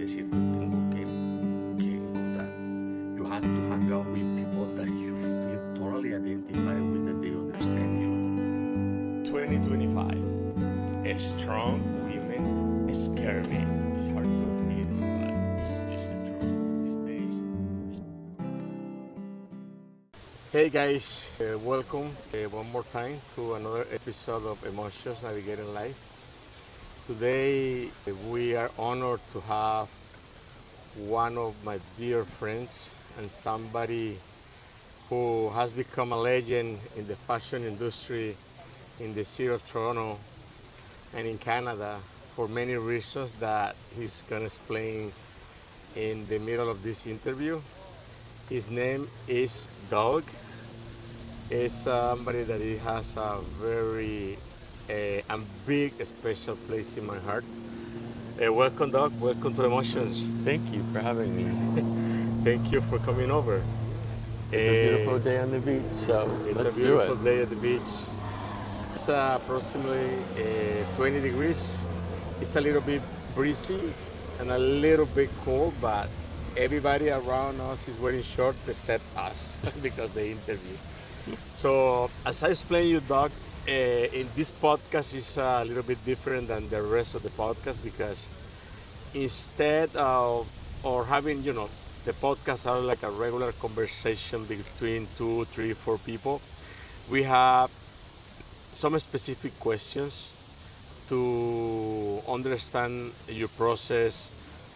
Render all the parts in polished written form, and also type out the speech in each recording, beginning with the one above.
decir, tengo que encontrar. You have to hang out with people that you feel totally identified with, that they understand you. 2025. Strong women scare me. It's hard to admit, but it's the truth these days. Hey guys, welcome one more time to another episode of Emotions Navigating Life. Today we are honored to have one of my dear friends and somebody who has become a legend in the fashion industry in the city of Toronto and in Canada for many reasons that he's going to explain in the middle of this interview. His name is Doug. Is somebody that he has a very and big special place in my heart. Welcome, Doug. Welcome to Emotions. Thank you for having me. Thank you for coming over. It's a beautiful Uh, day on the beach, so it's a let's do beautiful it. day at the beach. It's approximately 20 degrees. It's a little bit breezy and a little bit cold, but everybody around us is wearing shorts except us because they interview. So, as I explained you, Doc, in this podcast is a little bit different than the rest of the podcast because instead of or having the podcast are like a regular conversation between two, three, four people, we have some specific questions to understand your process,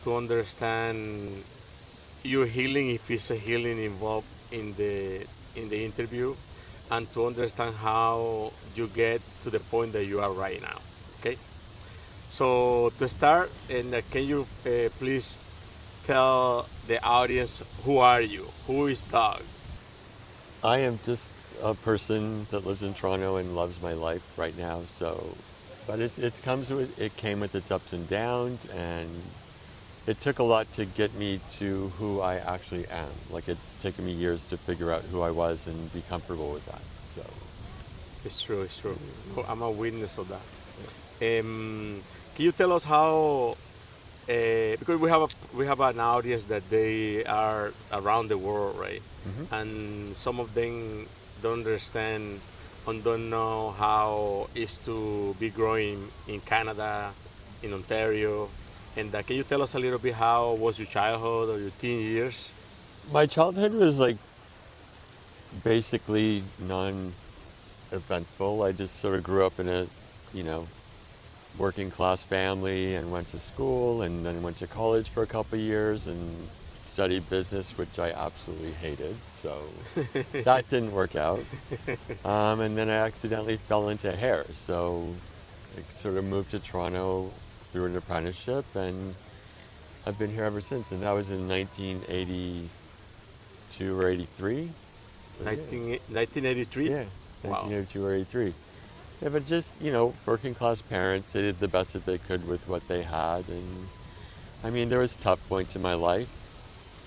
to understand your healing if it's a healing involved in the interview, and to understand how you get to the point that you are right now. Okay. So to start, and can you please tell the audience who are you? Who is Doug? I am just a person that lives in Toronto and loves my life right now. So, but it came with its ups and downs, and it took a lot to get me to who I actually am. Like it's taken me years to figure out who I was and be comfortable with that. So, It's true. It's true. I'm a witness of that. Can you tell us how? Because we have an audience that they are around the world, right? mhm. And some of them don't understand and don't know how it's to be growing in Canada, in Ontario. And can you tell us a little bit how was your childhood or your teen years? My childhood was like basically non-eventful. I just sort of grew up in a, you know, working class family and went to school and then went to college for a couple of years and studied business, which I absolutely hated. So that didn't work out. And then I accidentally fell into hair. So I sort of moved to Toronto through an apprenticeship and I've been here ever since. And that was in 1982 or 83. So 1983? yeah, Wow. 1982 or 83. Yeah, but just, working class parents, they did the best that they could with what they had. And I mean, there was tough points in my life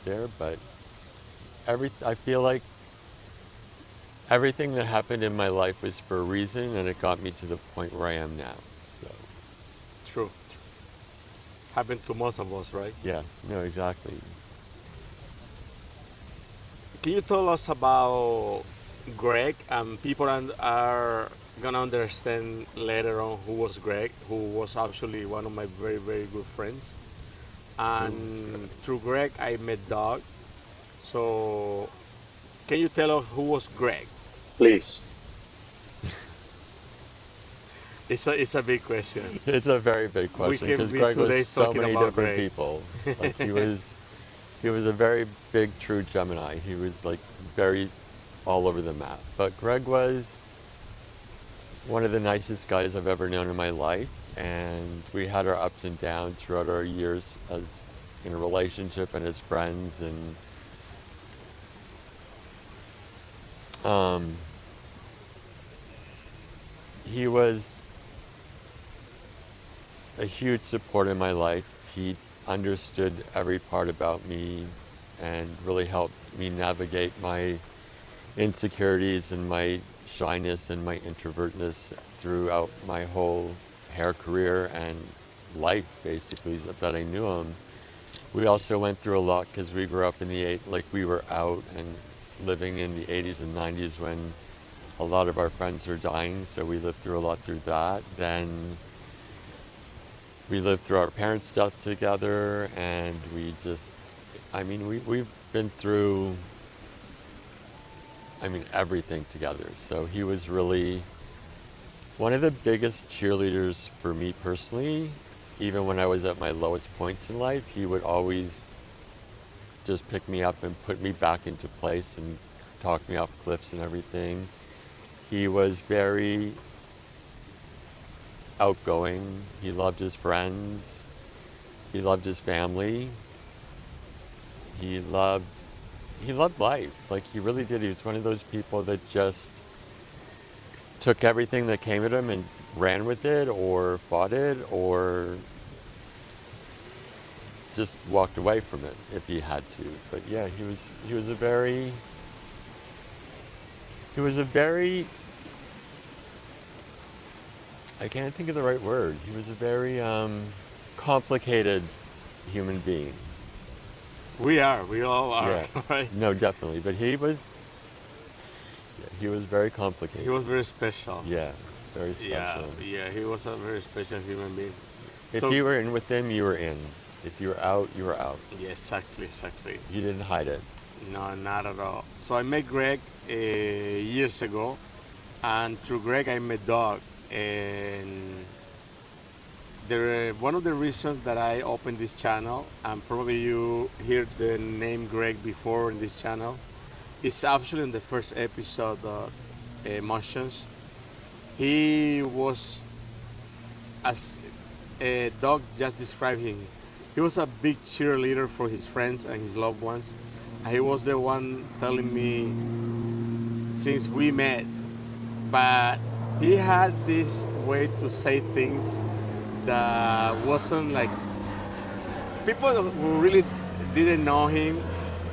there, but I feel like everything that happened in my life was for a reason and it got me to the point where I am now. So, True. Happened to most of us, right? yeah, no, exactly. Can you tell us about Greg? People are gonna understand later on who was Greg, who was actually one of my very, very good friends. Ooh, And through Greg, I met Doug. So, can you tell us who was Greg? Please. It's a big question. it's a very big We question can because be Greg was 2 days so talking many about different Greg. people. Like he was a very big, true Gemini. He was like very all over the map. But Greg was one of the nicest guys I've ever known in my life, and we had our ups and downs throughout our years as in a relationship and as friends. And um, he was a huge support in my life. He understood every part about me and really helped me navigate my insecurities and my shyness and my introvertness throughout my whole hair career and life, basically, that I knew him. We also went through a lot because we grew up in the like we were out and living in the 80s and 90s when a lot of our friends were dying, so we lived through a lot through that. Then we lived through our parents' death together, and we just, we've been through, everything together. So he was really one of the biggest cheerleaders for me personally. Even when I was at my lowest points in life, he would always just pick me up and put me back into place and talk me off cliffs and everything. He was very outgoing. He loved his friends. He loved his family. He loved he loved life. Like he really did. He was one of those people that just took everything that came at him and ran with it or fought it or just walked away from it if he had to. But yeah, he was a very he was a very I can't think of the right word. He was a very complicated human being. We all are, Yeah, right? no, definitely. But he was very He complicated. was very special. Yeah, very Yeah, special. yeah, he was a very special human being. If So, you were in with him, you were in. If you were out, you were out. yeah, exactly, exactly. You didn't hide it. No, not at all. So I met Greg years ago, and through Greg I met Doug. And one of the reasons that I opened this channel, and probably you heard the name Greg before in this channel, is actually in the first episode of Emotions. He was, as Doug just described him, he was a big cheerleader for his friends and his loved ones. And he was the one telling me since we met, but he had this way to say things that wasn't like people who really didn't know him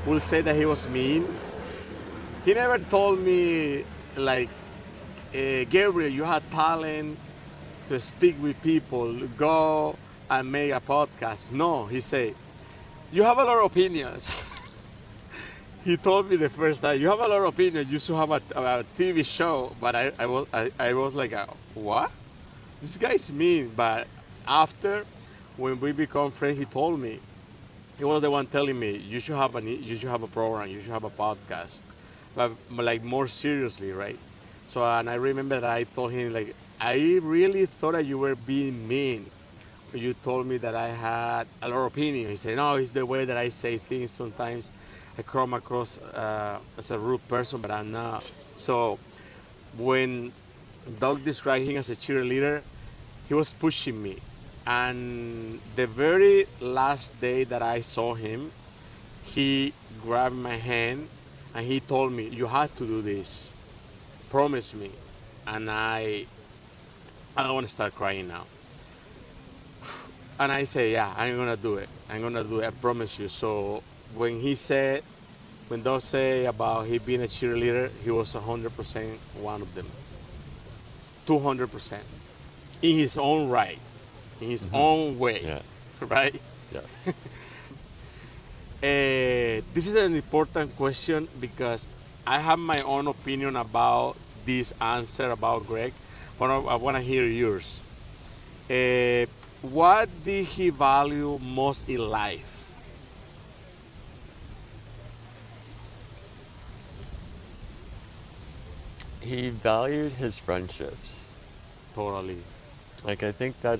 will say that he was mean. He never told me like, Gabriel, you had talent to speak with people, go and make a podcast. No, he said, you have a lot of opinions. He told me the first time, you have a lot of opinions, you should have a TV show. But I was like, what? This guy's mean. But after, when we become friends, he told me, he was the one telling me, you should have a program, you should have a podcast, but like more seriously, right? So, and I remember that I told him like, I really thought that you were being mean. You told me that I had a lot of opinion. He said, no, it's the way that I say things. Sometimes I come across as a rude person, but I'm not. So when Doug described him as a cheerleader, he was pushing me. And the very last day that I saw him, he grabbed my hand and he told me, you have to do this. Promise me. And I don't want to start crying now. And I say, yeah, I'm gonna do it. I'm gonna do it. I promise you. So when those say about he being a cheerleader, he was 100% one of them. 200% in his own right, in his own way, Yeah. right? Yes. This is an important question because I have my own opinion about this answer about Greg, but I want to hear yours. Uh, what did he value most in life? He valued his friendships. Totally. Like I think that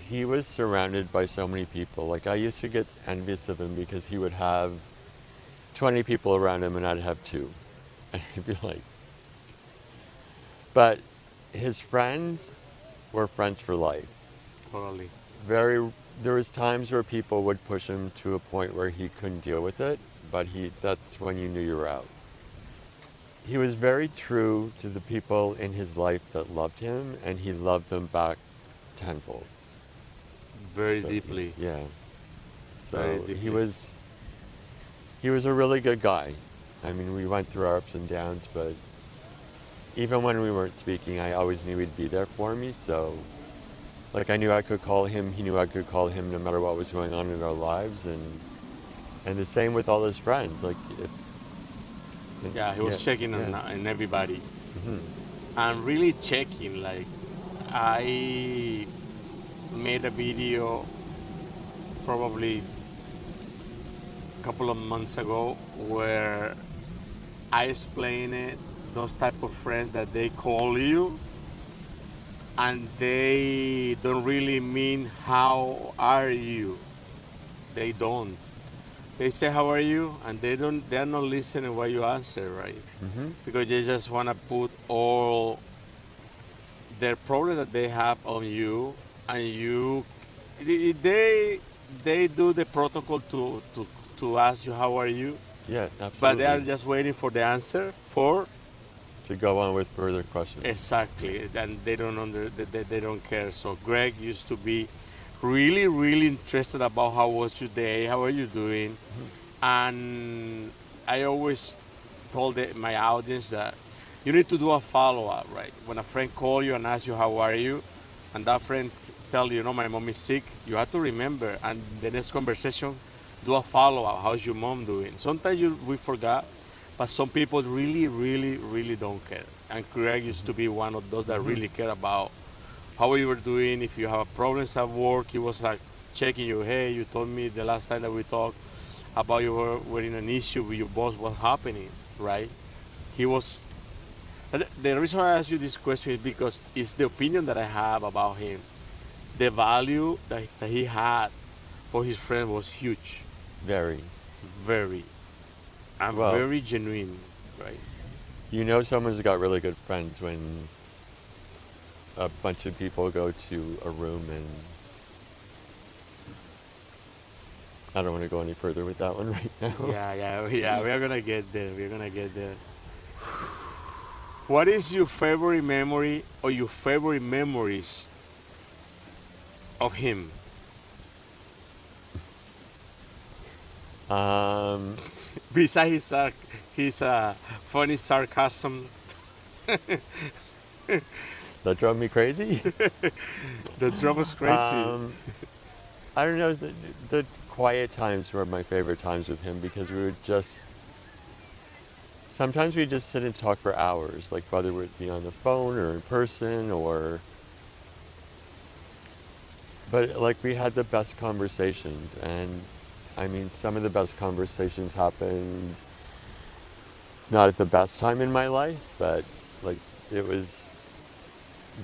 he was surrounded by so many people. Like I used to get envious of him because he would have 20 people around him and I'd have two. And he'd be like, but his friends were friends for life. Totally. Very, there was times where people would push him to a point where he couldn't deal with it, but that's when you knew you were out. He was very true to the people in his life that loved him, and he loved them back tenfold. Very So, deeply. yeah. Very So deeply. he was a really good guy. I mean, we went through our ups and downs, but even when we weren't speaking, I always knew he'd be there for me. So, like, I knew I could call him. He knew I could call him no matter what was going on in our lives, and And the same with all his friends. Like, Yeah, he was yeah, checking yeah. on everybody Hmm. and really checking. Like, I made a video probably a couple of months ago where I explained it. Those type of friends that they call you and they don't really mean how are you. They don't. They say how are you, and they're not listening what you answer, right? Hmm. Because they just want to put all their problem that they have on you, and you they they do the protocol to ask you how are you, Yeah, but they are absolutely. just waiting for the answer for To go on with further questions. exactly, and they don't they don't care. So Greg used to be really interested about how was your day, how are you doing, and I always told my audience that you need to do a follow up, right? When a friend calls you and asks you how are you, and that friend tells you, you know, my mom is sick, you have to remember, and the next conversation, do a follow up. How's your mom doing? Sometimes we forgot, but some people really don't care. And Craig used to be one of those that Hmm. really care about how you were doing. If you have problems at work, he was like checking you. Hey, you told me the last time that we talked about you were in an issue with your boss. What's happening, right? He was. The reason I ask you this question is because it's the opinion that I have about him. The value that he had for his friend was huge, Very. very, and Well, very genuine, right? you know someone's got really good friends when a bunch of people go to a room and I don't want to go any further with that one right now. Yeah. We are gonna get there. We're gonna get there. What is your favorite memory or your favorite memories of him? um, Besides his funny sarcasm, that drove me crazy. the drop was crazy. um, I don't know. The quiet times were my favorite times with him because we would just sometimes we just sit and talk for hours, like whether it would be on the phone or in person or but like we had the best conversations and I mean some of the best conversations happened not at the best time in my life, but like it was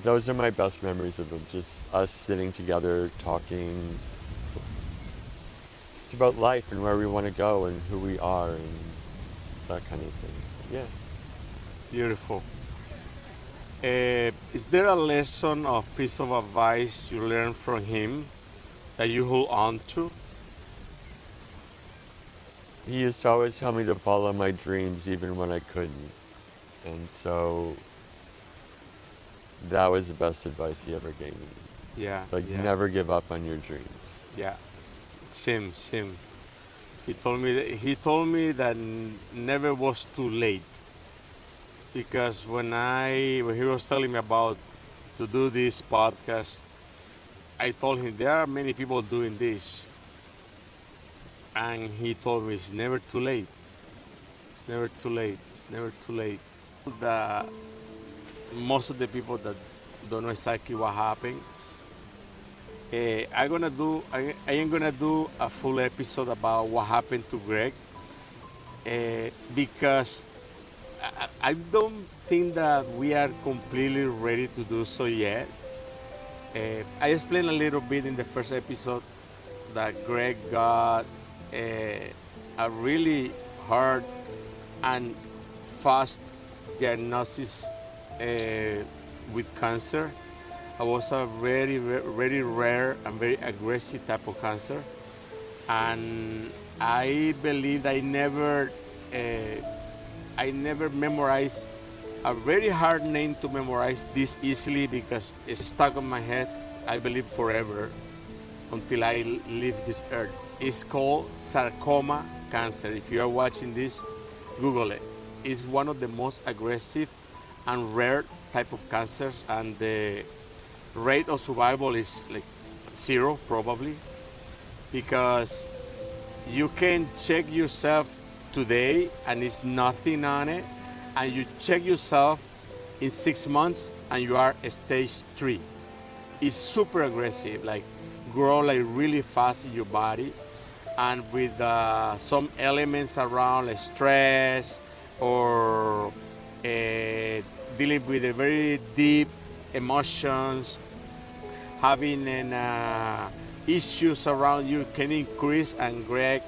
those are my best memories of them. Just us sitting together talking just about life and where we want to go and who we are and that kind of thing. Yeah. Beautiful. Is there a lesson or piece of advice you learned from him that you hold on to? He used to always tell me to follow my dreams even when I couldn't. And so that was the best advice he ever gave me. Yeah, Like yeah, never give up on your dreams. yeah. Same. He told me that never was too late because when he was telling me about to do this podcast, I told him there are many people doing this, and he told me it's never too late. It's never too late. It's never too late. The most of the people that don't know exactly what happened, I am gonna do a full episode about what happened to Greg because I don't think that we are completely ready to do so yet. I explained a little bit in the first episode that Greg got a really hard and fast diagnosis with cancer. It was a very rare and very aggressive type of cancer, and I believe I never memorized a very hard name to memorize this easily because it's stuck on my head. I believe forever until I leave this earth. It's called sarcoma cancer. If you are watching this, Google it. It's one of the most aggressive and rare type of cancers, and the rate of survival is like zero probably because You can check yourself today and it's nothing on it, and you check yourself in 6 months and you are stage 3. It's super aggressive, like grow like really fast in your body, and with some elements around like stress or dealing with a very deep emotions, having issues around you can increase. And Greg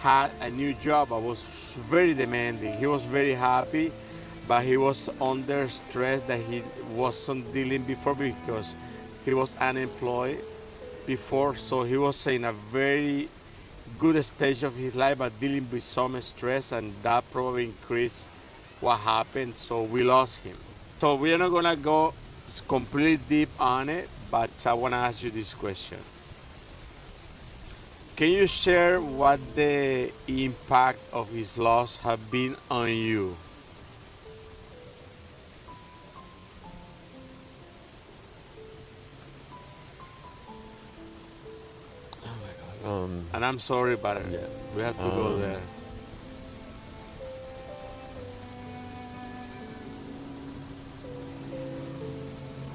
had a new job. I was very demanding. He was very happy, but he was under stress that he wasn't dealing before because he was unemployed before. So he was in a very good stage of his life, but dealing with some stress, and that probably increased what happened. So we lost him. So we are not gonna go completely deep on it, but I wanna ask you this question. Can you share what the impact of his loss have been on you? Um, And I'm sorry, but yeah. we have to go Um, there.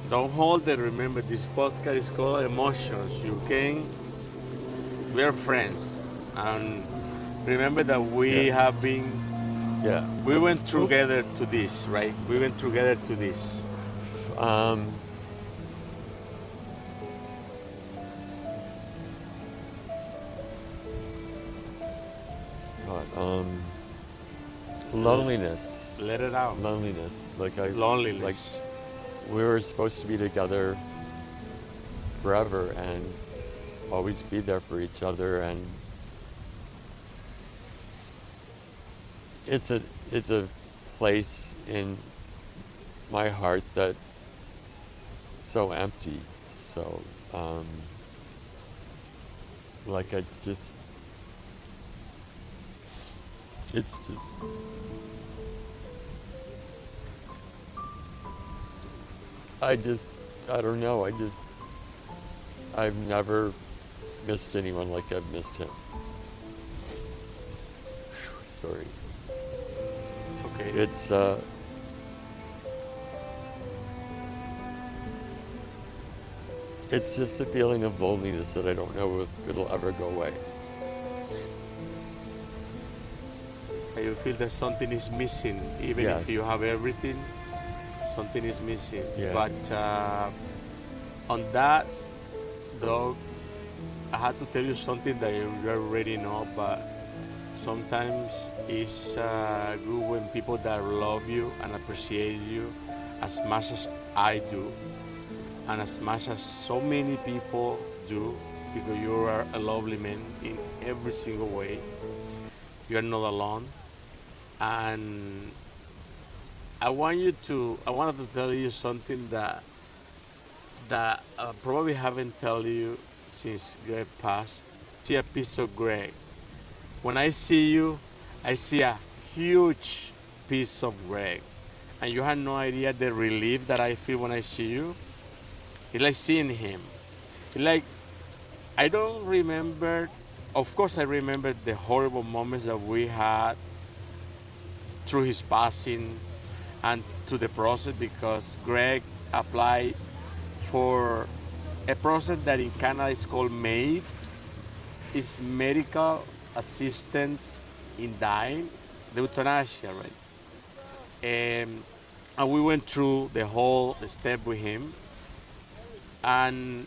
Don't hold it. Remember, this podcast is called Emotions. You can, we're friends. And remember that we yeah. have been, Yeah. we went Oop. together to this, right? We went together to this. Um, God, L- loneliness. Let it out. Loneliness. Like Loneliness. we were supposed to be together forever and always be there for each other, and it's a it's a place in my heart that's so empty. So like it's just I just I don't know. I've never missed anyone like I've missed him. Sorry. It's okay. It's just a feeling of loneliness that I don't know if it'll ever go away. You feel that something is missing, even Yes. if you have everything, something is missing. Yeah. But on that, though, I had to tell you something that you already know, but sometimes it's good when people that love you and appreciate you as much as I do, and as much as so many people do, because you are a lovely man in every single way. You are not alone. And I wanted to tell you something that probably haven't tell you since Greg passed. See a piece of Greg. When I see you, I see a huge piece of Greg, and you have no idea the relief that I feel when I see you. It's like seeing him. It's like I don't remember. Of course, I remember the horrible moments that we had through his passing and to the process, because Greg applied for a process that in Canada is called MAID. It's medical assistance in dying, the euthanasia, right? And we went through the whole step with him. And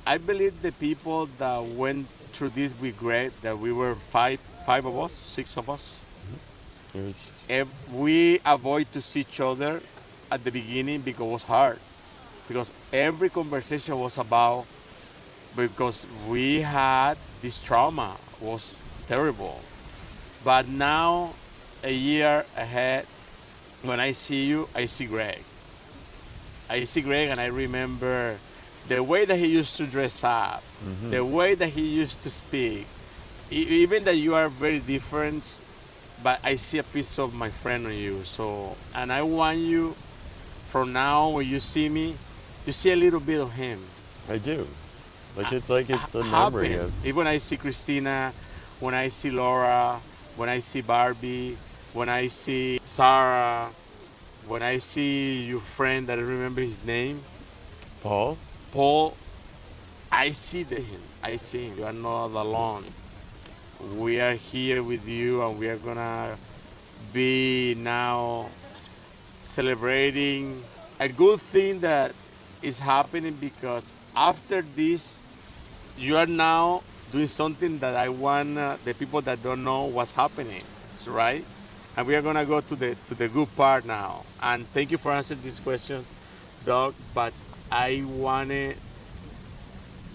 I believe the people that went through this with Greg, that we were five of us, six of us, It was we avoid to see each other at the beginning because it was hard. Because every conversation was about, because we had this trauma was terrible. But now, a year ahead, when I see you, I see Greg. I see Greg and I remember the way that he used to dress up, the way that he used to speak, even that you are very different, but I see a piece of my friend on you. So, and I want you, from now when you see me, you see a little bit of him. I do. Like it's a Have memory him. of Even I see Christina, when I see Laura, when I see Barbie, when I see Sarah, when I see your friend that I remember his name, Paul? Paul, I see him. I see him. You are not alone. We are here with you, and we are gonna be now celebrating a good thing that is happening because after this, you are now doing something that I want the people that don't know what's happening, right? And we are gonna go to the good part now. And thank you for answering this question, Doug. But I wanna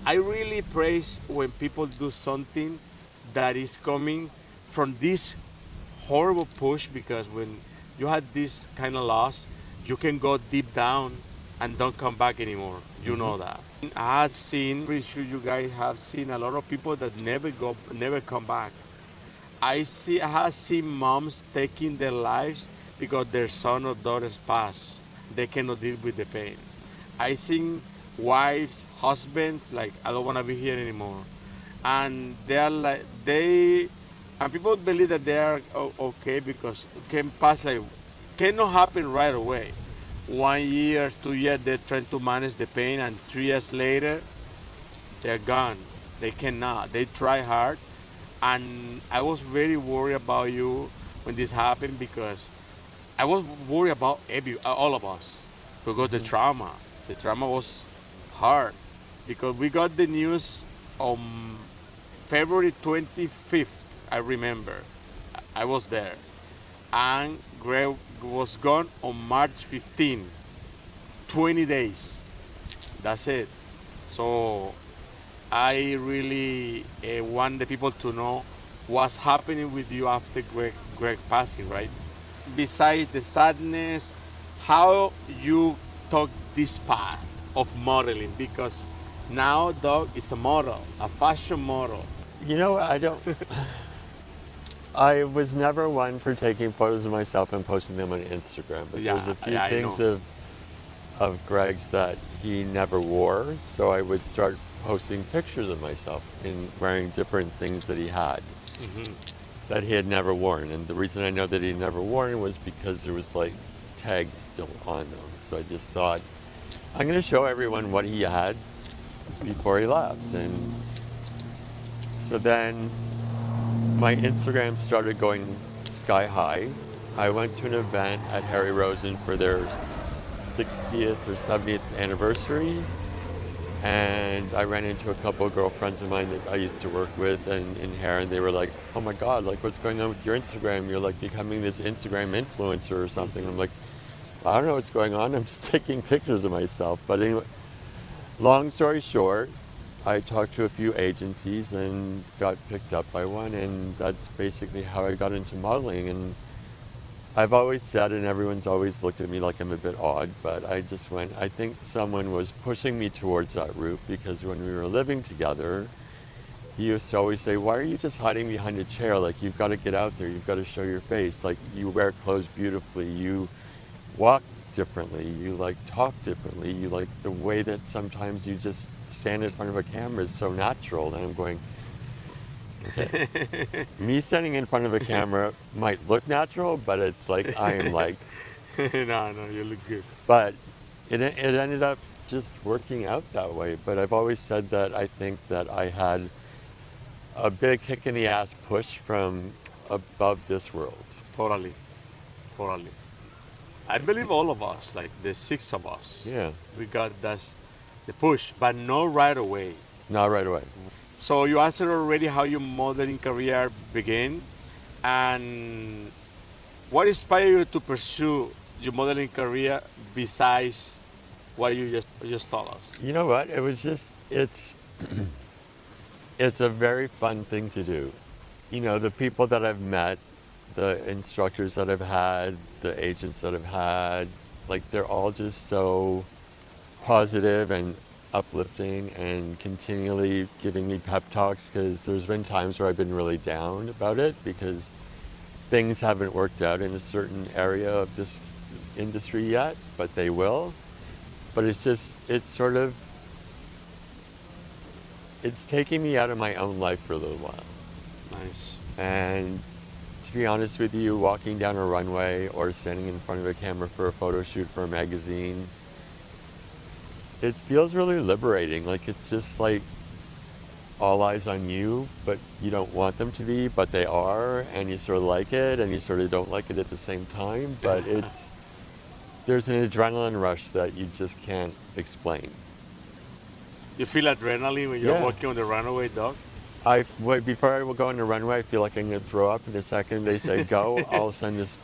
I really praise when people do something that is coming from this horrible push because when you had this kind of loss, you can go deep down and don't come back anymore. You know that. I have seen, pretty sure you guys have seen a lot of people that never come back. I have seen moms taking their lives because their son or daughters pass. They cannot deal with the pain. I seen wives, husbands like I don't want to be here anymore, and they are like and people believe that they are okay because it can pass like cannot happen right away. 1 year, 2 years, they're trying to manage the pain, and 3 years later, they're gone. They cannot. They try hard, and I was very worried about you when this happened because I was worried about all of us because the trauma was hard because we got the news on February 25th. I remember, I was there, and Greg was gone on March 15. 20 days. That's it. So I really want the people to know what's happening with you after Greg passing, right? Besides the sadness, how you took this path of modeling because now Doug is a model, a fashion model. You know, I don't. I was never one for taking photos of myself and posting them on Instagram, but there's Yeah, a few yeah, I things know. of Greg's that he never wore, so I would start posting pictures of myself in wearing different things that he had that he had never worn. And the reason I know that he never worn was because there was like tags still on them. So I just thought, I'm going to show everyone what he had before he left. And so then my Instagram started going sky high. I went to an event at Harry Rosen for their 60th or 70th anniversary, and I ran into a couple of girlfriends of mine that I used to work with and in hair, and they were like, "Oh my God, like what's going on with your Instagram? You're like becoming this Instagram influencer or something." I'm like, "I don't know what's going on. I'm just taking pictures of myself." But anyway, long story short, I talked to a few agencies and got picked up by one, and that's basically how I got into modeling. And I've always said, and everyone's always looked at me like I'm a bit odd, but I just went, I think someone was pushing me towards that route because when we were living together, he used to always say, "Why are you just hiding behind a chair? Like, you've got to get out there, you've got to show your face. Like, you wear clothes beautifully, you walk differently, you like talk differently, you like the way that sometimes you just stand in front of a camera is so natural." And I'm going, okay. Me standing in front of a camera might look natural, but it's like I am like, No, no, you look good. but it ended up just working out that way. But I've always said that I think that I had a big kick in the ass push from above this world. Totally, totally. I believe all of us, like the six of us, Yeah, we got the push, but not right away. not right away. So you answered already how your modeling career began, and what inspired you to pursue your modeling career besides what you just told us? You know what? It was just it's a very fun thing to do. You know, the people that I've met, the instructors that I've had, the agents that I've had, like they're all just so positive and uplifting and continually giving me pep talks because there's been times where I've been really down about it because things haven't worked out in a certain area of this industry yet, but they will. But it's sort of, it's taking me out of my own life for a little while. Nice. And to be honest with you, walking down a runway or standing in front of a camera for a photo shoot for a magazine, it feels really liberating. Like it's just like all eyes on you, but you don't want them to be, but they are, and you sort of like it and you sort of don't like it at the same time. But there's an adrenaline rush that you just can't explain. You feel adrenaline when you're Yeah. walking on the runaway, dog? Before I will go on a runway, I feel like I'm going to throw up. In a second, they say go. All of a sudden, this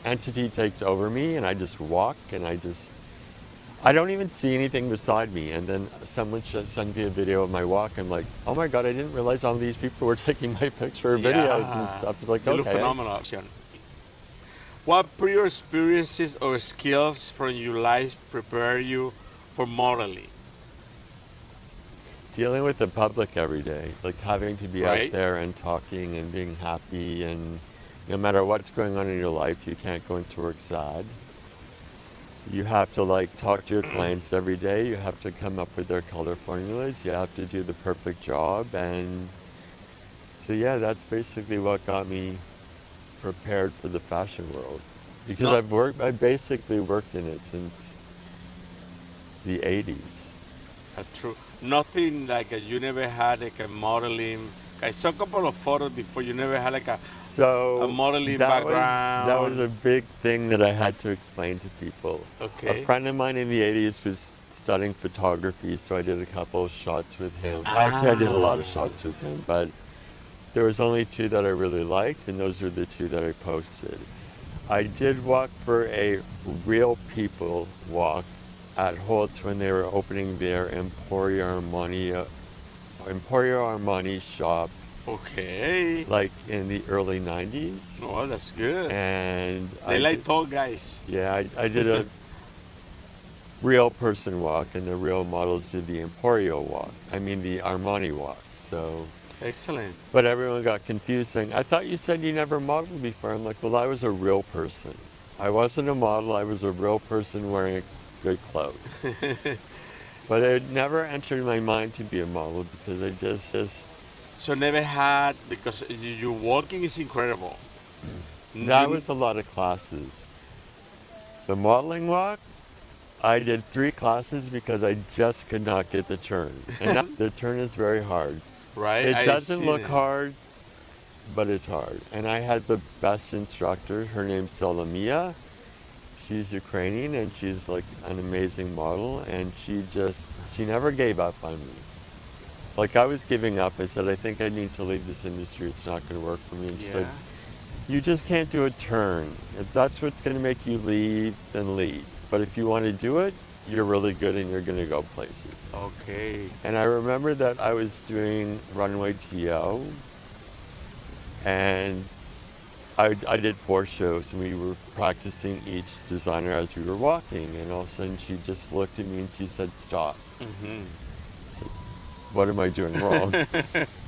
entity takes over me, and I just walk, and I don't even see anything beside me. And then someone just sends me a video of my walk. I'm like, oh my God, I didn't realize all these people were taking my picture or videos and Yeah. stuff. It's like, You look okay. phenomenal. What prior experiences or skills from your life prepare you for modeling? Dealing with the public every day, like having to be out Right? there and talking and being happy, and no matter what's going on in your life, you can't go into work sad. You have to like talk to your clients every day. You have to come up with their color formulas. You have to do the perfect job. And so, yeah, that's basically what got me prepared for the fashion world. Because Not I basically worked in it since the 80s. true. Nothing like you never had like a modeling. I saw a couple of photos before. You never had like a So modeling that was background. a big thing that I had to explain to people. A Okay. friend of mine in the 80s was studying photography, so I did a couple of shots with him. Actually, I did a lot of shots with him, but there was only two that I really liked, and those are the two that I posted. I did walk for a Real People walk at Holtz when they were opening their Emporio Armani shop, Okay. like in the early 90s. Oh, that's good. And They like tall guys. I did a real person walk, and the real models did the Emporio walk. I mean the Armani walk. So, Excellent. but everyone got confused saying, I thought you said you never modeled before. I'm like, well, I was a real person. I wasn't a model, I was a real person wearing good clothes. But it never entered my mind to be a model because I just So never had because your walking is incredible. that You, was a lot of classes. The modeling walk, I did 3 classes because I just could not get the turn. And the turn is very hard. right? It I doesn't seen look it. hard, but it's hard. And I had the best instructor. Her name's Solomia. She's Ukrainian and she's like an amazing model. And she never gave up on me. Like I was giving up. I said, I think I need to leave this industry. It's not going to work for me. And she said, Yeah. you just can't do a turn. If that's what's going to make you leave, then leave. But if you want to do it, you're really good and you're going to go places. Okay. And I remember that I was doing Runway TO and I did 4 shows and we were practicing each designer as we were walking. And all of a sudden she just looked at me and she said, stop. Hmm. What am I doing wrong?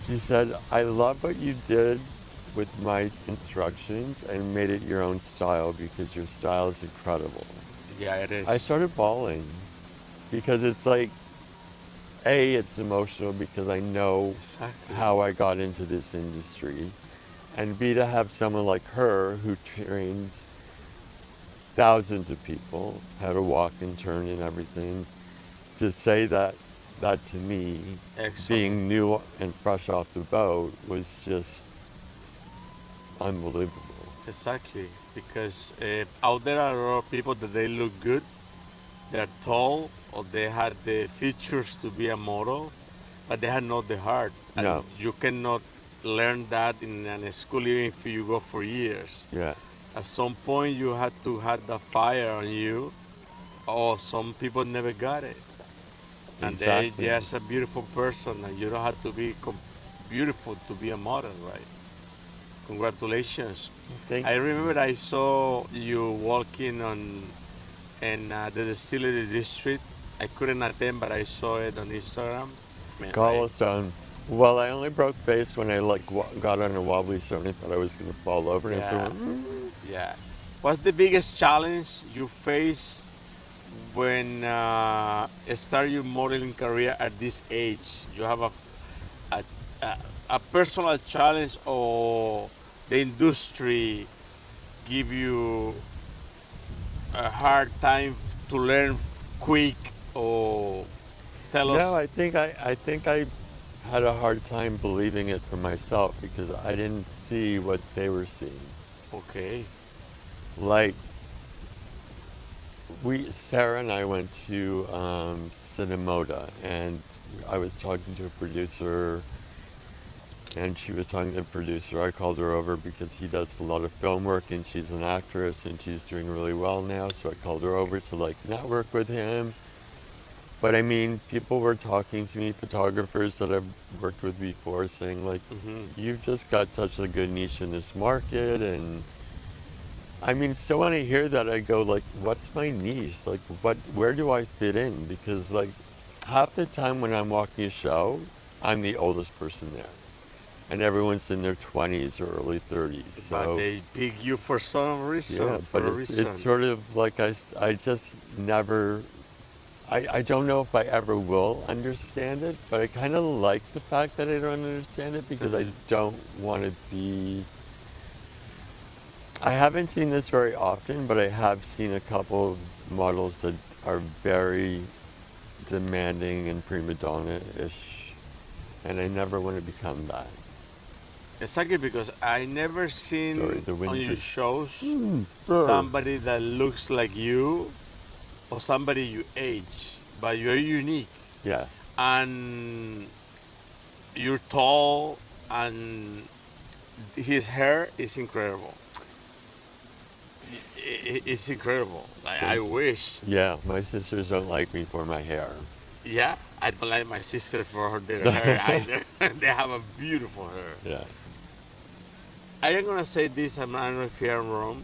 She said, I love what you did with my instructions and made it your own style because your style is incredible. Yeah, it is. I started bawling because it's like, A, it's emotional because I know Exactly. how I got into this industry. And B, to have someone like her who trains thousands of people how to walk and turn and everything, to say that to me, Excellent. being new and fresh off the boat, was just unbelievable. Exactly. Because out there are a lot of people that they look good, they're tall, or they had the features to be a model, but they had not the heart. And No, you cannot learn that in a school even if you go for years. yeah, At some point, you had to have the fire on you, or some people never got it. And they exactly. just a beautiful person, and you don't have to be beautiful to be a model, right? Congratulations. Thank I remember I saw you walking on in the distillery district. I couldn't attend, but I saw it on Instagram. Man, right? Cobblestone. Well, I only broke face when I like got on a wobbly stone and thought I was going to fall over, and I sort Yeah, of went, yeah. What's the biggest challenge you face when start your modeling career at this age? You have a a personal challenge or the industry give you a hard time to learn quick or tell No, us? I think I had a hard time believing it for myself because I didn't see what they were seeing. Okay. Like Sarah and I went to Cinemoda, and I was talking to a producer, and she was talking to a producer. I called her over because he does a lot of film work, and she's an actress, and she's doing really well now. So I called her over to like network with him. But I mean, people were talking to me, photographers that I've worked with before, saying like, Hmm. "You've just got such a good niche in this market," and I mean, so when I hear that, I go like, "What's my niche? Like, Where do I fit in?" Because like, half the time when I'm walking a show, I'm the oldest person there, and everyone's in their 20s or early 30s. But So they pick you for some reason, yeah, but for a it's reason. sort of like I just never. I don't know if I ever will understand it, but I kind of like the fact that I don't understand it because I don't want to be. I haven't seen this very often, but I have seen a couple of models that are very demanding and prima donna-ish, and I never want to become that. Exactly, because I never Sorry, seen the on wind your just. shows Brr. somebody that looks like you or somebody you age, but you're unique Yes. and you're tall and his hair is incredible. It's incredible. Like, I Thank you. wish. Yeah, my sisters don't like me for my hair. Yeah, I don't like my sister for their hair either. They have a beautiful hair. Yeah. I am gonna say this. I don't know if I'm wrong.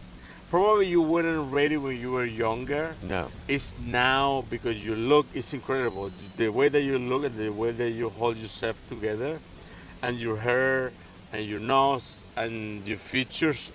Probably you weren't ready when you were younger. No. It's now because you look. It's incredible. The way that you look and the way that you hold yourself together, and your hair, and your nose, and your features.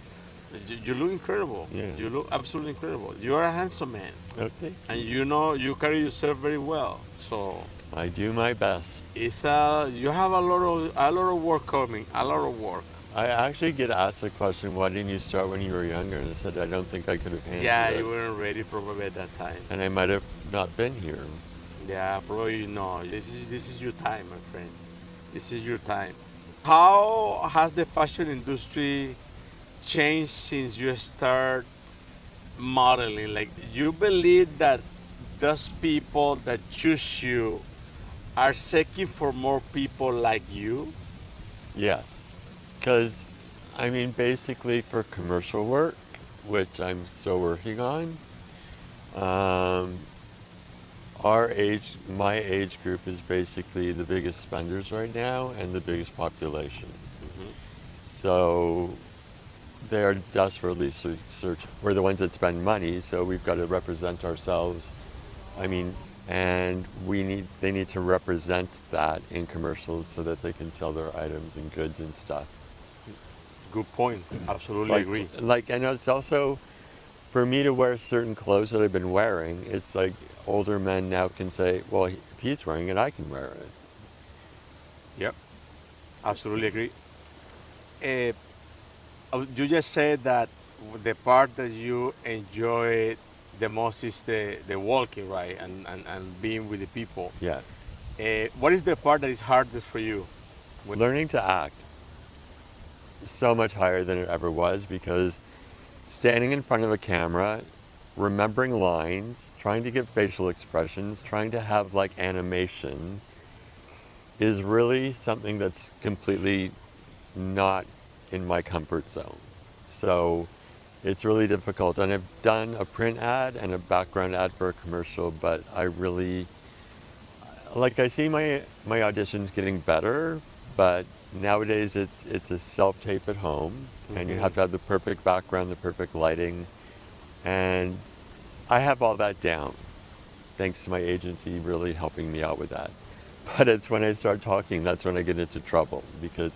You look incredible. Yeah. You look absolutely incredible. You are a handsome man, Oh, thank and you. you know you carry yourself very well. So I do my best. it's you have a lot of work coming. A lot of work. I actually get asked the question, why didn't you start when you were younger? And I said, I don't think I could have handled Yeah, it. you weren't ready probably at that time. And I might have not been here. Yeah, probably no. This is your time, my friend. This is your time. How has the fashion industry changed since you start modeling? Like, you believe that those people that choose you are seeking for more people like you? Yes. Because, I mean, basically for commercial work, which I'm still working on, um, my age group is basically the biggest spenders right now and the biggest population. Hmm. So they're desperately searching. We're the ones that spend money, so we've got to represent ourselves. I mean, and they need to represent that in commercials so that they can sell their items and goods and stuff. Good point. Absolutely Like, agree. and it's also for me to wear certain clothes that I've been wearing. It's like older men now can say, "Well, if he's wearing it, I can wear it." Yep, absolutely agree. Uh, you just said that the part that you enjoy the most is the walking, right? And being with the people. Yeah, What is the part that is hardest for you? learning to act is so much higher than it ever was because standing in front of a camera, remembering lines, trying to give facial expressions, trying to have like animation is really something that's completely not in my comfort zone. So it's really difficult. And I've done a print ad and a background ad for a commercial, but I really like I see my auditions getting better, but nowadays it's a self-tape at home and you Hmm. have to have the perfect background, the perfect lighting, and I have all that down. Thanks to my agency really helping me out with that. But it's when I start talking that's when I get into trouble because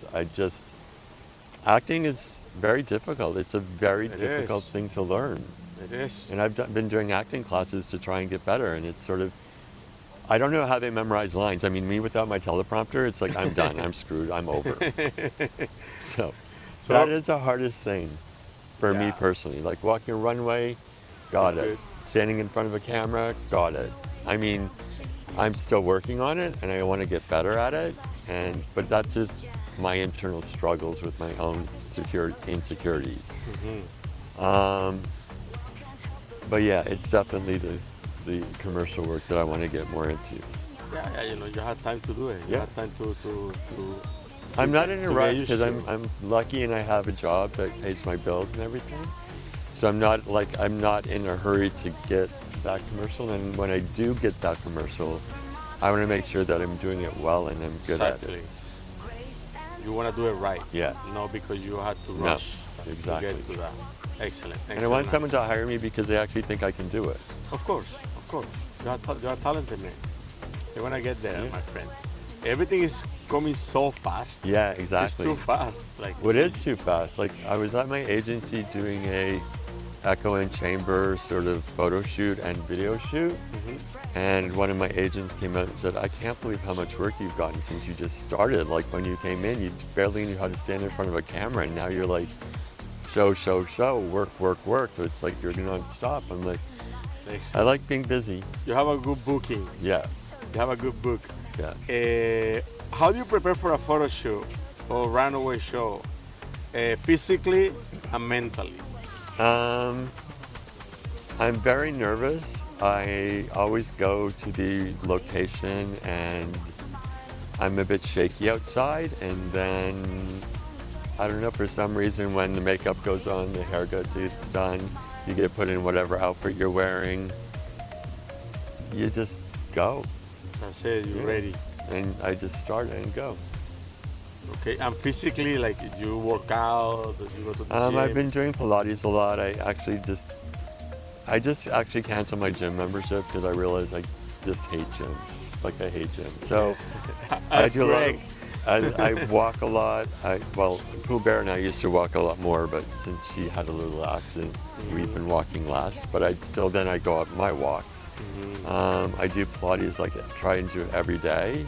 acting is very difficult. It's a very It difficult is. thing to learn. It is. And I've been doing acting classes to try and get better, and it's sort of I don't know how they memorize lines. I mean, me without my teleprompter, it's like I'm done. I'm screwed. I'm over. So that So is the hardest thing for me yeah, personally. Like walking a runway, you're got it. good. Standing in front of a camera, got it. I mean, I'm still working on it, and I want to get better at it. But that's just my internal struggles with my own insecurities. Um, but yeah, it's definitely the commercial work that I want to get more into. Yeah, yeah, you have time to do it. You Yeah. have time I'm not in a to get rush used because to. I'm lucky and I have a job that pays my bills and everything. So I'm not in a hurry to get that commercial. And when I do get that commercial, I want to make sure that I'm doing it well and I'm good at Exactly. it. You want to do it right. Yeah. No, because you have to No, rush to exactly. get to that. Excellent. And I want Excellent someone answer. to hire me because they actually think I can do it. Of course, of course. You are talented, man. You want to get there, Yeah. my friend. Everything is coming so fast. Yeah, It's exactly. too fast. Like What is too fast? Like I was at my agency doing a echo and chamber sort of photo shoot and video shoot. And one of my agents came out and said, I can't believe how much work you've gotten since you just started. Like when you came in, you barely knew how to stand in front of a camera, and now you're like, show, work. It's like you're non-stop. I'm like, I Excellent. like being busy. You have a good booking. Yeah, You have a good book. yeah. How do you prepare for a photo shoot or runaway show, physically and mentally? Um, I'm very nervous. I always go to the location and I'm a bit shaky outside, and then I don't know, for some reason when the makeup goes on, the hair gets done, you get put in whatever outfit you're wearing, you just go. That's it. You're Yeah. ready. And I just start and go. Okay. And physically, like you work out, you go to the gym. I've been doing Pilates a lot. I just actually canceled my gym membership because I realized I just hate gyms. Like I hate gyms. So I That's do a lot great. I walk a lot. Pooh Bear and I used to walk a lot more, but since she had a little accident, we've been walking less. But I go out my walks. I do Pilates, like I try and do it every day,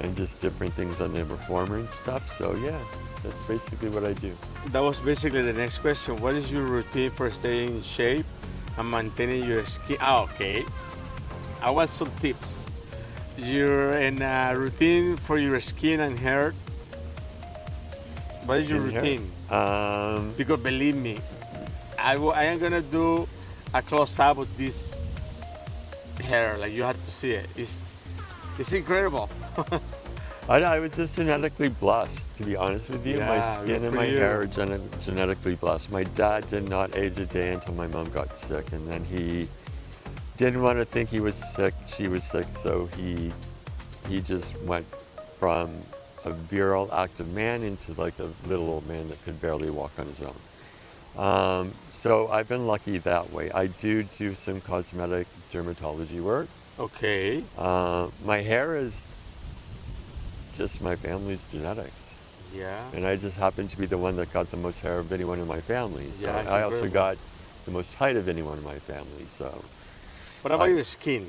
and just different things on the reformer and stuff. So yeah, that's basically what I do. That was basically the next question. What is your routine for staying in shape and maintaining your skin? Okay. I want some tips. You're in a routine for your skin and hair. What is your In here. routine? Um, Because believe me, I am gonna do a close up of this hair. Like you have to see it. It's incredible. I was just genetically blessed, to be honest with you. Yeah, My skin good and for my you. hair are genetically blessed. My dad did not age a day until my mom got sick, and then he didn't want to think he was sick. She was sick, so he just went from a virile, active man into like a little old man that could barely walk on his own. So I've been lucky that way. I do some cosmetic dermatology work. Okay. My hair is just my family's genetics. Yeah. And I just happen to be the one that got the most hair of anyone in my family. So Yeah, it's I also incredible. got the most height of anyone in my family. So What about I- your skin?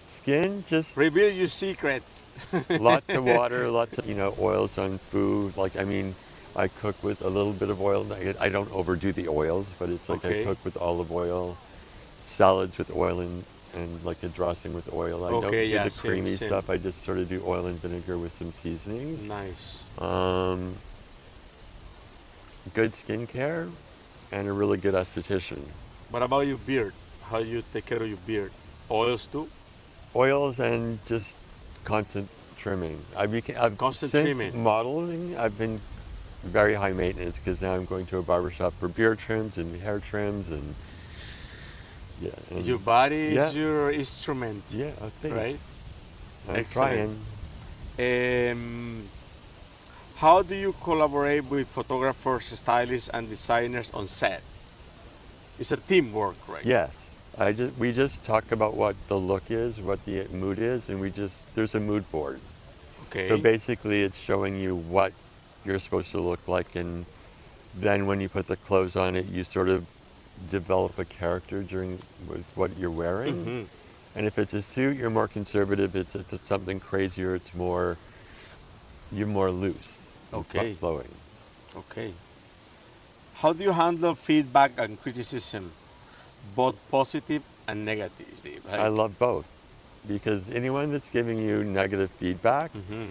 skin, just Reveal your secrets. lots of water, lots of oils on food. Like I cook with a little bit of oil. I don't overdo the oils, but it's like Okay. I cook with olive oil, salads with oil and like a dressing with oil. I don't Okay, do yeah, the same, creamy same. stuff. I just sort of do oil and vinegar with some seasonings. Nice. Good skincare and a really good esthetician. What about your beard? How you take care of your beard? Oils too? Oils and just constant trimming. I've Constant since trimming. modeling, I've been very high maintenance because now I'm going to a barber shop for beard trims and hair trims and yeah. And Your body yeah. is your instrument, yeah, I think right? I'm Excellent. trying. How do you collaborate with photographers, stylists, and designers on set? It's a teamwork, right? Yes. We just talk about what the look is, what the mood is, and there's a mood board. Okay. So basically it's showing you what you're supposed to look like, and then when you put the clothes on it, you sort of develop a character with what you're wearing. And if it's a suit, you're more conservative. If it's something crazier, you're more loose and Okay. flowing. Okay. How do you handle feedback and criticism, both positive and negative? I Like, love both because anyone that's giving you negative feedback hmm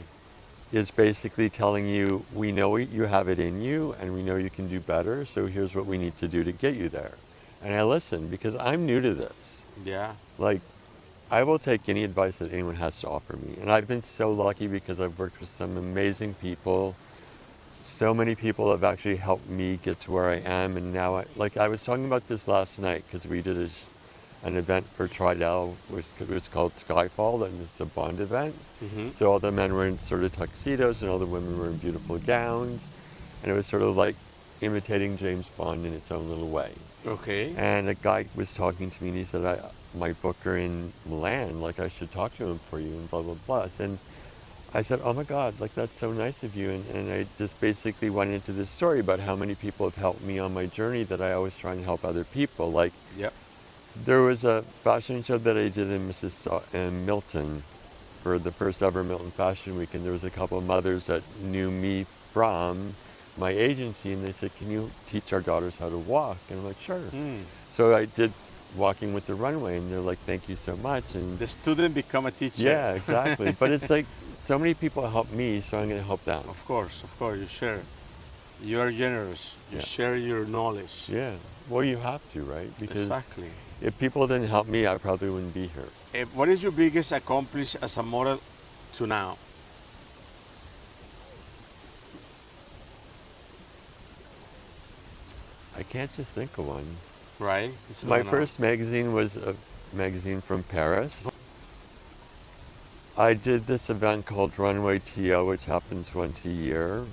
is basically telling you, we know you have it in you and we know you can do better, so here's what we need to do to get you there. And I listen because I'm new to this. yeah. Like, I will take any advice that anyone has to offer me. And I've been so lucky because I've worked with some amazing people. So many people have actually helped me get to where I am. And now, like I was talking about this last night because we did an event for Tridel, which was called Skyfall, and it's a Bond event. hmm So all the men were in sort of tuxedos and all the women were in beautiful gowns. And it was sort of like imitating James Bond in its own little way. Okay. And a guy was talking to me and he said, my booker in Milan, like I should talk to him for you and blah, blah, blah. And I said, oh my God, like that's so nice of you. And I just basically went into this story about how many people have helped me on my journey that I always try and help other people. Like Yep. there was a fashion show that I did in Milton for the first ever Milton Fashion Week. And there was a couple of mothers that knew me from my agency and they said, can you teach our daughters how to walk? And I'm like, sure. Mm. So I did walking with the runway and they're like, thank you so much. And The student become a teacher. yeah, exactly. But it's like so many people help me, so I'm going to help them. Of course, you share. You are generous. You Yeah. share your knowledge. Yeah. Well, you have to, right? Because Exactly. if people didn't help me, I probably wouldn't be here. What is your biggest accomplishment as a model to now? I can't just think of one. Right? It's My not first magazine was a magazine from Paris. I did this event called Runway TO, which happens once a year.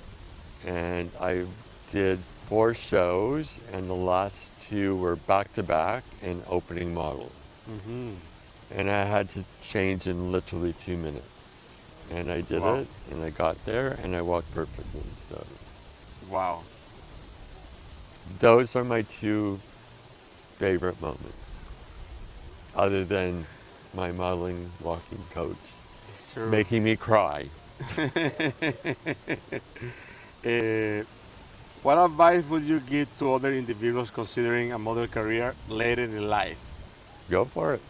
And I did 4 shows, and the last 2 were back-to-back and opening model. Mm-hmm. And I had to change in literally 2 minutes. And I did Wow. it, and I got there, and I walked perfectly. So Wow. those are my 2 favorite moments, other than my modeling walking coach It's true. making me cry. Uh, what advice would you give to other individuals considering a model career later in life? Go for it.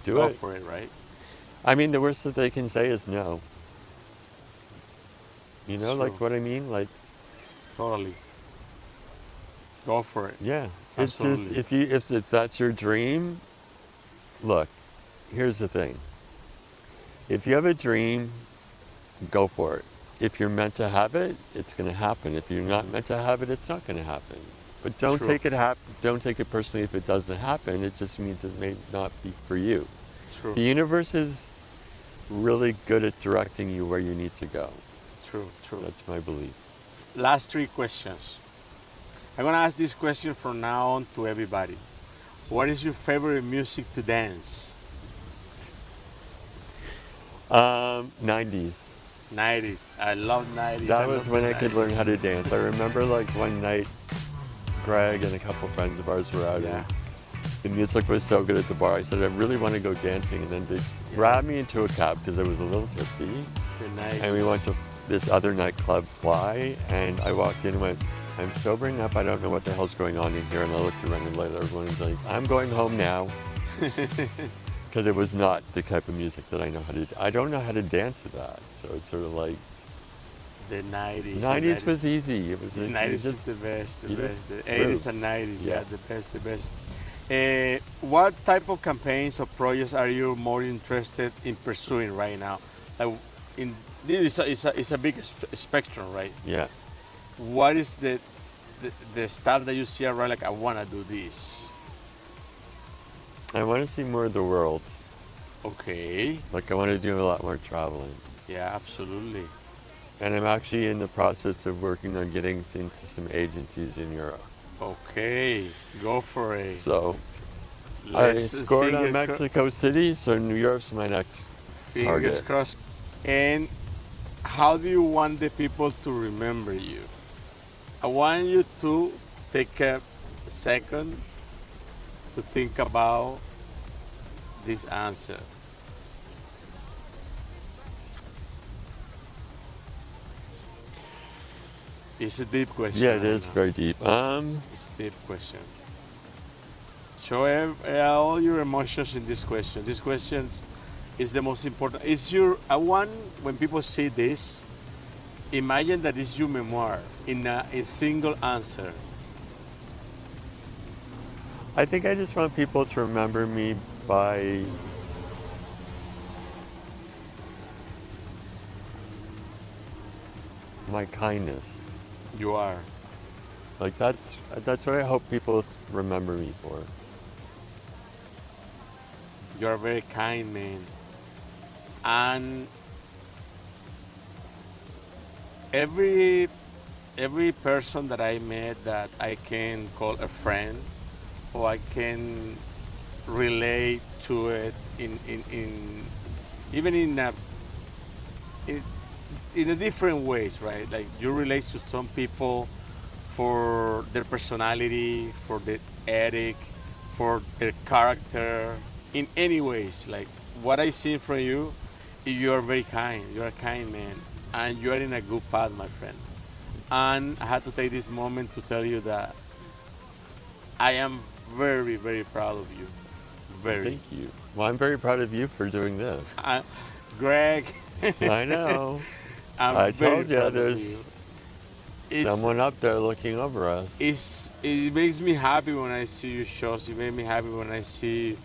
Do Go it. for it, right? I mean, the worst that they can say is no. You It's know, true. like what I mean? Like, Totally. Go for it. yeah. It's just, Absolutely. if that's your dream, look, here's the thing. If you have a dream, go for it. If you're meant to have it, it's going to happen. If you're not meant to have it, it's not going to happen. But don't True. don't take it personally if it doesn't happen. It just means it may not be for you. True. The universe is really good at directing you where you need to go. True. True. That's my belief. Last 3 questions. I'm gonna ask this question from now on to everybody. What is your favorite music to dance? 90s. 90s. I love 90s. That I was love when the I could 90s. learn how to dance. I remember like one night, Greg and a couple friends of ours were out Yeah. and the music was so good at the bar. I said, I really want to go dancing. And then they grabbed me into a cab because I was a little tipsy. The 90s. And we went to this other nightclub, Fly. And I walked in and went, I'm sobering up. I don't know what the hell's going on in here. And I looked around and later everyone was like, I'm going home now. Because it was not the type of music that I know how to do. I don't know how to dance to that. So it's sort of like, The 90s. 90s was easy. It was The you 90s is just- the best. The you just best. The grew. 80s and 90s. Yeah, Yeah. the best. The best. What type of campaigns or projects are you more interested in pursuing right now? Like in this is a big spectrum, right? Yeah. What is the stuff that you see around? Like I want to do this. I want to see more of the world. Okay. Like I want to do a lot more traveling. Yeah, absolutely. And I'm actually in the process of working on getting into some agencies in Europe. Okay, go for it. So I Let's scored on finger Mexico City, so New York's my next Fingers target. crossed. And how do you want the people to remember you? I want you to take a second to think about this answer? It's a deep question. Yeah, it I is know. very deep. It's a deep question. Show all your emotions in this question. This question is the most important. It's your, I want, when people see this, imagine that it's your memoir in a single answer. I think I just want people to remember me by my kindness. You are. Like that's what I hope people remember me for. You are a very kind man. And every every person that I met that I can call a friend or I can relate to it in even in in a different ways, right? Like you relate to some people for their personality, for their ethic, for their character, in any ways. Like what I see from you, you are very kind. You are a kind man, and you are in a good path, my friend. And I had to take this moment to tell you that I am very, very proud of you. Very. Thank you. Well, I'm very proud of you for doing this. I, Greg, I know. I'm I very told you proud of you. there's It's someone up there looking over us. it makes me happy when I see your shows. It makes me happy when I see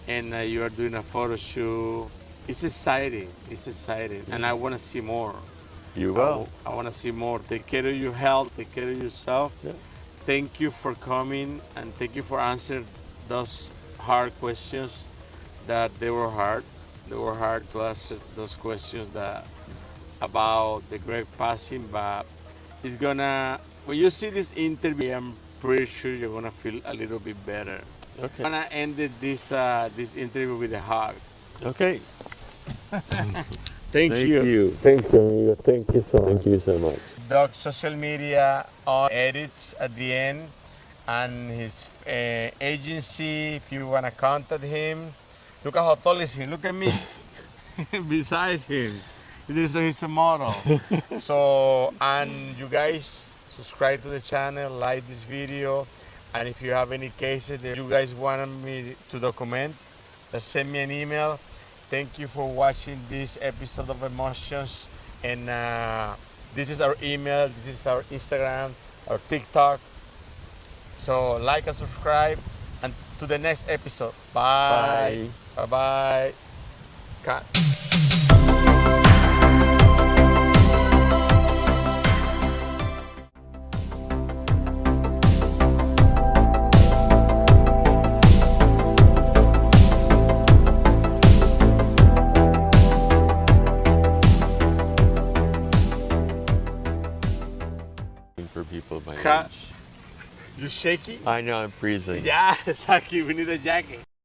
and you are doing a photo shoot. It's exciting. It's exciting, and I want to see more. You will. I want to see more. Take care of your health. Take care of yourself. Yeah. Thank you for coming, and thank you for answering those hard questions. That they were hard. They were hard to answer those questions that about the great passing, but it's gonna when you see this interview, I'm pretty sure you're gonna feel a little bit better. Okay. I'm gonna end this interview with a hug. Okay. Thank Thank you. you. Thank you, amigo. Thank you so much. Thank you so much. Doc's social media on edits at the end, and his agency. If you wanna contact him, look at how tall is he. Look at me. Besides him, he's a model. So, and you guys subscribe to the channel, like this video, and if you have any cases that you guys want me to document, just send me an email. Thank you for watching this episode of Emotions, and this is our email, this is our Instagram, our TikTok. So like and subscribe, and to the next episode. Bye. Bye. Bye. Cut. For people my Cut. age. You shaky? I know I'm freezing. Yeah, exactly. We need a jacket.